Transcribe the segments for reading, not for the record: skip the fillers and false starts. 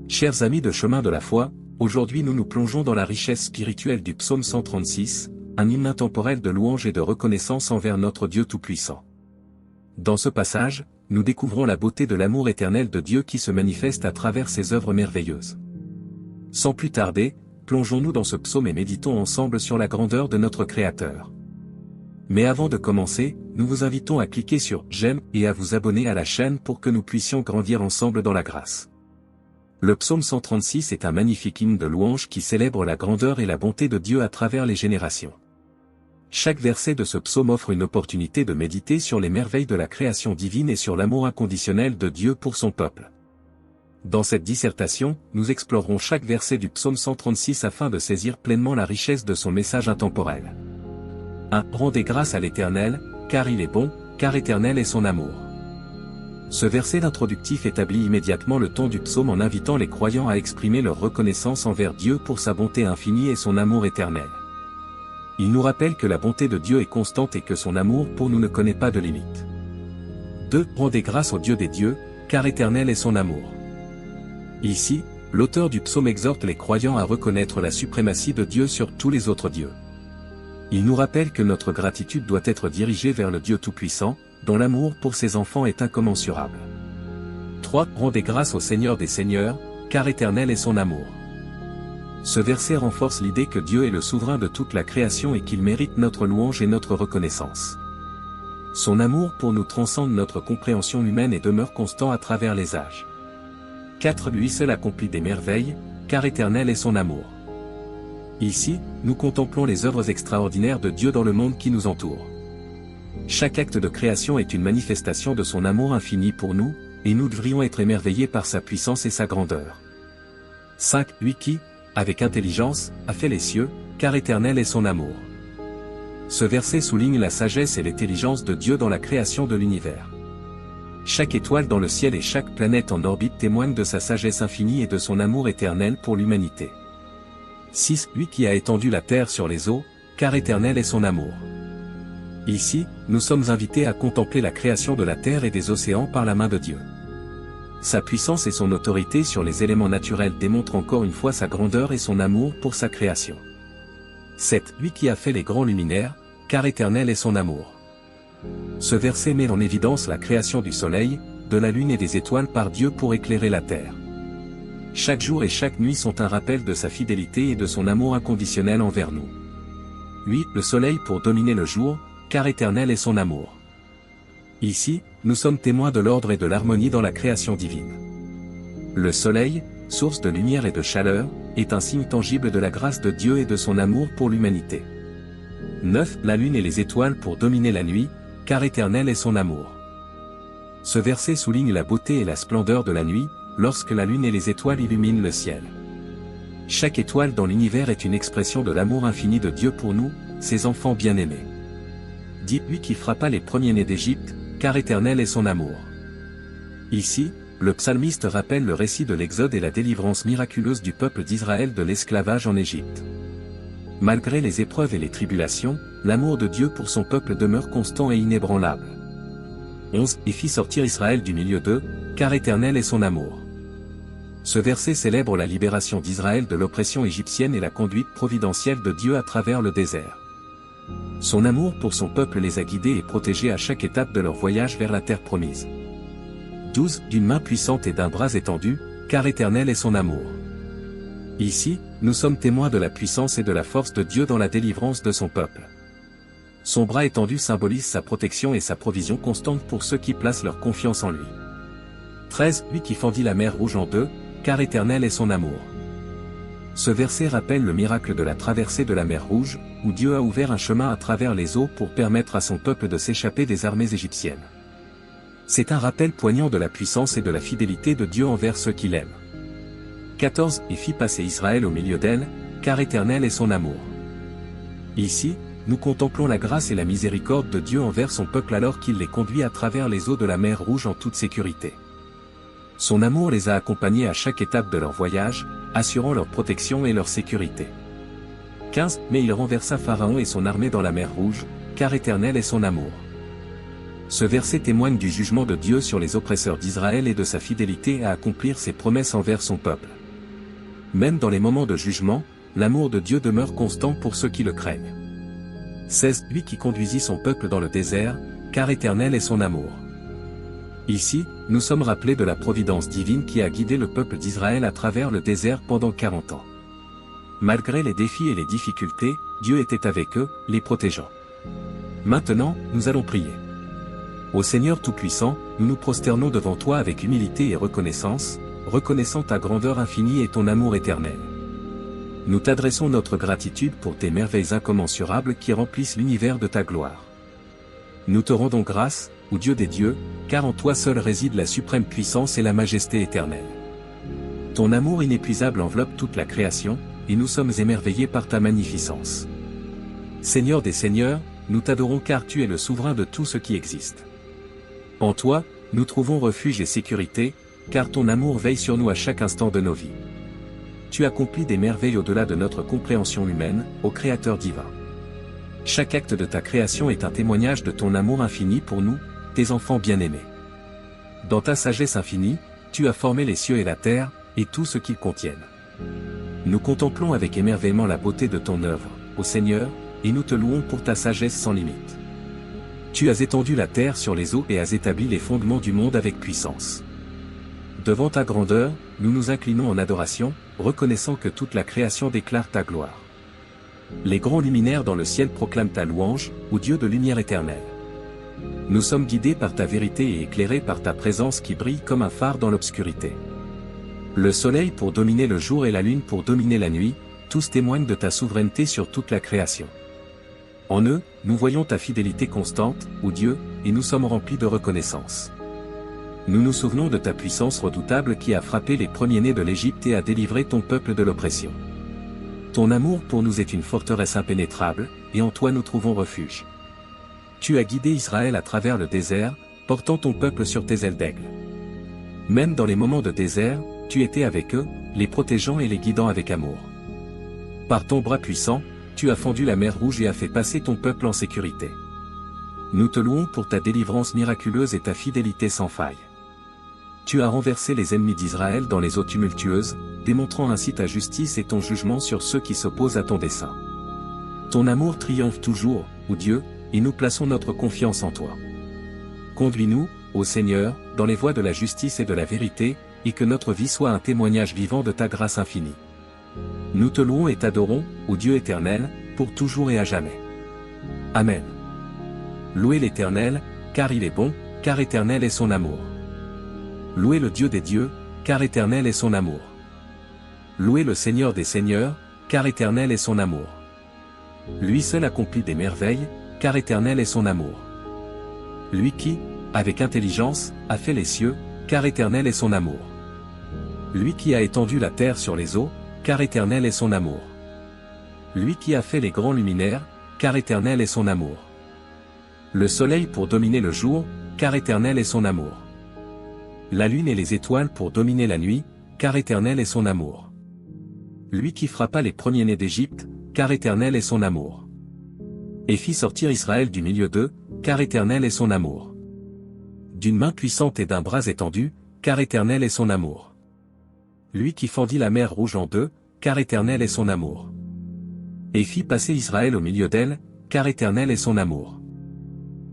Chers amis de Chemin de la Foi, aujourd'hui nous nous plongeons dans la richesse spirituelle du psaume 136, un hymne intemporel de louange et de reconnaissance envers notre Dieu Tout-Puissant. Dans ce passage, nous découvrons la beauté de l'amour éternel de Dieu qui se manifeste à travers ses œuvres merveilleuses. Sans plus tarder, plongeons-nous dans ce psaume et méditons ensemble sur la grandeur de notre Créateur. Mais avant de commencer, nous vous invitons à cliquer sur « J'aime » et à vous abonner à la chaîne pour que nous puissions grandir ensemble dans la grâce. Le psaume 136 est un magnifique hymne de louange qui célèbre la grandeur et la bonté de Dieu à travers les générations. Chaque verset de ce psaume offre une opportunité de méditer sur les merveilles de la création divine et sur l'amour inconditionnel de Dieu pour son peuple. Dans cette dissertation, nous explorerons chaque verset du psaume 136 afin de saisir pleinement la richesse de son message intemporel. 1. Rendez grâce à l'Éternel, car il est bon, car éternel est son amour. Ce verset introductif établit immédiatement le ton du psaume en invitant les croyants à exprimer leur reconnaissance envers Dieu pour sa bonté infinie et son amour éternel. Il nous rappelle que la bonté de Dieu est constante et que son amour pour nous ne connaît pas de limite. 2. Rendez grâce au Dieu des dieux, car éternel est son amour. Ici, l'auteur du psaume exhorte les croyants à reconnaître la suprématie de Dieu sur tous les autres dieux. Il nous rappelle que notre gratitude doit être dirigée vers le Dieu Tout-Puissant, dont l'amour pour ses enfants est incommensurable. 3. Rendez grâce au Seigneur des Seigneurs, car éternel est son amour. Ce verset renforce l'idée que Dieu est le souverain de toute la création et qu'il mérite notre louange et notre reconnaissance. Son amour pour nous transcende notre compréhension humaine et demeure constant à travers les âges. 4. Lui seul accomplit des merveilles, car éternel est son amour. Ici, nous contemplons les œuvres extraordinaires de Dieu dans le monde qui nous entoure. Chaque acte de création est une manifestation de son amour infini pour nous, et nous devrions être émerveillés par sa puissance et sa grandeur. 5. Lui qui, avec intelligence, a fait les cieux, car éternel est son amour. Ce verset souligne la sagesse et l'intelligence de Dieu dans la création de l'univers. Chaque étoile dans le ciel et chaque planète en orbite témoignent de sa sagesse infinie et de son amour éternel pour l'humanité. 6. Lui qui a étendu la terre sur les eaux, car éternel est son amour. Ici, nous sommes invités à contempler la création de la terre et des océans par la main de Dieu. Sa puissance et son autorité sur les éléments naturels démontrent encore une fois sa grandeur et son amour pour sa création. 7. Lui qui a fait les grands luminaires, car éternel est son amour. Ce verset met en évidence la création du soleil, de la lune et des étoiles par Dieu pour éclairer la terre. Chaque jour et chaque nuit sont un rappel de sa fidélité et de son amour inconditionnel envers nous. 8. Le soleil pour dominer le jour, car éternel est son amour. Ici, nous sommes témoins de l'ordre et de l'harmonie dans la création divine. Le soleil, source de lumière et de chaleur, est un signe tangible de la grâce de Dieu et de son amour pour l'humanité. 9. La lune et les étoiles pour dominer la nuit, car éternel est son amour. Ce verset souligne la beauté et la splendeur de la nuit, lorsque la lune et les étoiles illuminent le ciel. Chaque étoile dans l'univers est une expression de l'amour infini de Dieu pour nous, ses enfants bien-aimés. 10. Lui qui frappa les premiers-nés d'Égypte, car éternel est son amour. Ici, le psalmiste rappelle le récit de l'Exode et la délivrance miraculeuse du peuple d'Israël de l'esclavage en Égypte. Malgré les épreuves et les tribulations, l'amour de Dieu pour son peuple demeure constant et inébranlable. 11. Et fit sortir Israël du milieu d'eux, car éternel est son amour. Ce verset célèbre la libération d'Israël de l'oppression égyptienne et la conduite providentielle de Dieu à travers le désert. Son amour pour son peuple les a guidés et protégés à chaque étape de leur voyage vers la terre promise. 12. D'une main puissante et d'un bras étendu, car éternel est son amour. Ici, nous sommes témoins de la puissance et de la force de Dieu dans la délivrance de son peuple. Son bras étendu symbolise sa protection et sa provision constante pour ceux qui placent leur confiance en lui. 13. Lui qui fendit la mer Rouge en deux, car éternel est son amour. Ce verset rappelle le miracle de la traversée de la mer Rouge, où Dieu a ouvert un chemin à travers les eaux pour permettre à son peuple de s'échapper des armées égyptiennes. C'est un rappel poignant de la puissance et de la fidélité de Dieu envers ceux qu'il aime. 14. Et fit passer Israël au milieu d'elle, car éternel est son amour. Ici, nous contemplons la grâce et la miséricorde de Dieu envers son peuple alors qu'il les conduit à travers les eaux de la mer Rouge en toute sécurité. Son amour les a accompagnés à chaque étape de leur voyage, assurant leur protection et leur sécurité. 15. Mais il renversa Pharaon et son armée dans la mer Rouge, car éternel est son amour. Ce verset témoigne du jugement de Dieu sur les oppresseurs d'Israël et de sa fidélité à accomplir ses promesses envers son peuple. Même dans les moments de jugement, l'amour de Dieu demeure constant pour ceux qui le craignent. 16. Lui qui conduisit son peuple dans le désert, car éternel est son amour. Ici, nous sommes rappelés de la providence divine qui a guidé le peuple d'Israël à travers le désert pendant 40 ans. Malgré les défis et les difficultés, Dieu était avec eux, les protégeant. Maintenant, nous allons prier. Ô Seigneur Tout-Puissant, nous nous prosternons devant toi avec humilité et reconnaissance, reconnaissant ta grandeur infinie et ton amour éternel. Nous t'adressons notre gratitude pour tes merveilles incommensurables qui remplissent l'univers de ta gloire. Nous te rendons grâce, ô Dieu des dieux, car en toi seul réside la suprême puissance et la majesté éternelle. Ton amour inépuisable enveloppe toute la création, et nous sommes émerveillés par ta magnificence. Seigneur des seigneurs, nous t'adorons car tu es le souverain de tout ce qui existe. En toi, nous trouvons refuge et sécurité, car ton amour veille sur nous à chaque instant de nos vies. Tu accomplis des merveilles au-delà de notre compréhension humaine, ô Créateur divin. Chaque acte de ta création est un témoignage de ton amour infini pour nous, tes enfants bien-aimés. Dans ta sagesse infinie, tu as formé les cieux et la terre, et tout ce qu'ils contiennent. Nous contemplons avec émerveillement la beauté de ton œuvre, ô Seigneur, et nous te louons pour ta sagesse sans limite. Tu as étendu la terre sur les eaux et as établi les fondements du monde avec puissance. Devant ta grandeur, nous nous inclinons en adoration, reconnaissant que toute la création déclare ta gloire. Les grands luminaires dans le ciel proclament ta louange, ô Dieu de lumière éternelle. Nous sommes guidés par ta vérité et éclairés par ta présence qui brille comme un phare dans l'obscurité. Le soleil pour dominer le jour et la lune pour dominer la nuit, tous témoignent de ta souveraineté sur toute la création. En eux, nous voyons ta fidélité constante, ô Dieu, et nous sommes remplis de reconnaissance. Nous nous souvenons de ta puissance redoutable qui a frappé les premiers-nés de l'Égypte et a délivré ton peuple de l'oppression. Ton amour pour nous est une forteresse impénétrable, et en toi nous trouvons refuge. Tu as guidé Israël à travers le désert, portant ton peuple sur tes ailes d'aigle. Même dans les moments de désert, tu étais avec eux, les protégeant et les guidant avec amour. Par ton bras puissant, tu as fendu la mer Rouge et as fait passer ton peuple en sécurité. Nous te louons pour ta délivrance miraculeuse et ta fidélité sans faille. Tu as renversé les ennemis d'Israël dans les eaux tumultueuses, démontrant ainsi ta justice et ton jugement sur ceux qui s'opposent à ton dessein. Ton amour triomphe toujours, ô Dieu, et nous plaçons notre confiance en toi. Conduis-nous, ô Seigneur, dans les voies de la justice et de la vérité, et que notre vie soit un témoignage vivant de ta grâce infinie. Nous te louons et t'adorons, ô Dieu éternel, pour toujours et à jamais. Amen. Louez l'Éternel, car il est bon, car éternel est son amour. Louez le Dieu des dieux, car éternel est son amour. Louez le Seigneur des seigneurs, car éternel est son amour. Lui seul accomplit des merveilles, car éternel est son amour. Lui qui, avec intelligence, a fait les cieux, car éternel est son amour. Lui qui a étendu la terre sur les eaux, car éternel est son amour. Lui qui a fait les grands luminaires, car éternel est son amour. Le soleil pour dominer le jour, car éternel est son amour. La lune et les étoiles pour dominer la nuit, car éternel est son amour. Lui qui frappa les premiers-nés d'Égypte, car éternel est son amour. Et fit sortir Israël du milieu d'eux, car éternel est son amour. D'une main puissante et d'un bras étendu, car éternel est son amour. Lui qui fendit la mer Rouge en deux, car éternel est son amour. Et fit passer Israël au milieu d'elle, car éternel est son amour.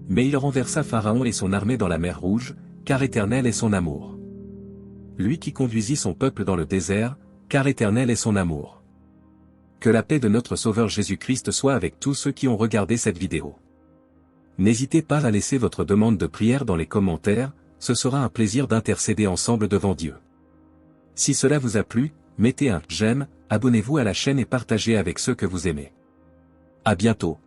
Mais il renversa Pharaon et son armée dans la mer Rouge, car éternel est son amour. Lui qui conduisit son peuple dans le désert, car éternel est son amour. Que la paix de notre Sauveur Jésus-Christ soit avec tous ceux qui ont regardé cette vidéo. N'hésitez pas à laisser votre demande de prière dans les commentaires, ce sera un plaisir d'intercéder ensemble devant Dieu. Si cela vous a plu, mettez un « j'aime », abonnez-vous à la chaîne et partagez avec ceux que vous aimez. À bientôt.